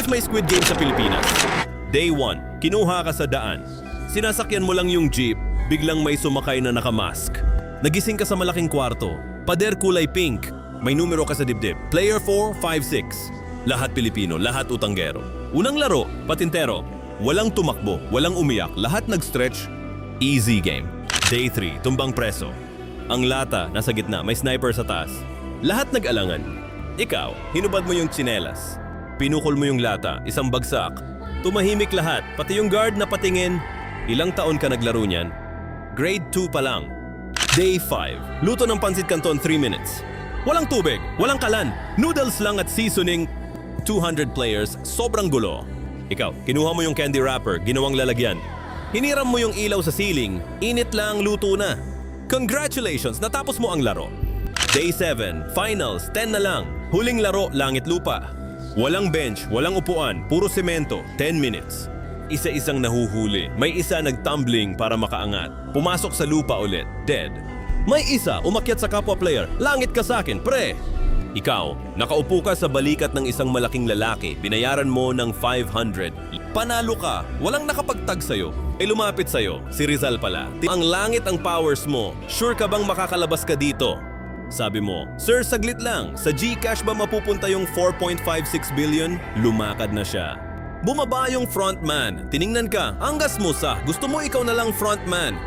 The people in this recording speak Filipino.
may Squid Game sa Pilipinas. Day 1, kinuha ka sa daan. Sinasakyan mo lang yung jeep, biglang may sumakay na nakamask. Nagising ka sa malaking kwarto, pader kulay pink, may numero ka sa dibdib. Player 4, 5, 6. Lahat Pilipino, lahat utanggero. Unang laro, patintero. Walang tumakbo, walang umiyak, lahat nag-stretch. Easy game. Day 3, tumbang preso. Ang lata, nasa gitna, may sniper sa taas. Lahat nag-alangan. Ikaw, hinubad mo yung tsinelas. Pinukol mo yung lata, isang bagsak. Tumahimik lahat, pati yung guard na patingin. Ilang taon ka naglaro niyan? Grade 2 pa lang. Day 5, luto ng pansit canton 3 minutes. Walang tubig, walang kalan, noodles lang at seasoning. 200 players, sobrang gulo. Ikaw, kinuha mo yung candy wrapper, ginawang lalagyan. Hiniram mo yung ilaw sa ceiling, init lang, luto na. Congratulations, natapos mo ang laro. Day 7, finals, 10 na lang. Huling laro, langit lupa. Walang bench, walang upuan, puro semento, 10 minutes. Isa-isang nahuhuli, may isa nagtumbling para makaangat. Pumasok sa lupa ulit, dead. May isa umakyat sa kapwa player, langit ka sa akin, pre! Ikaw, nakaupo ka sa balikat ng isang malaking lalaki, binayaran mo ng 500. Panalo ka, walang nakapagtag sa'yo. Lumapit sa'yo, si Rizal pala. Ang langit ang powers mo, sure ka bang makakalabas ka dito? Sabi mo, sir, saglit lang, sa GCash ba mapupunta yung 4.56 billion? Lumakad na siya. Bumaba yung frontman, tiningnan ka, anggas mo sa, gusto mo ikaw na lang frontman.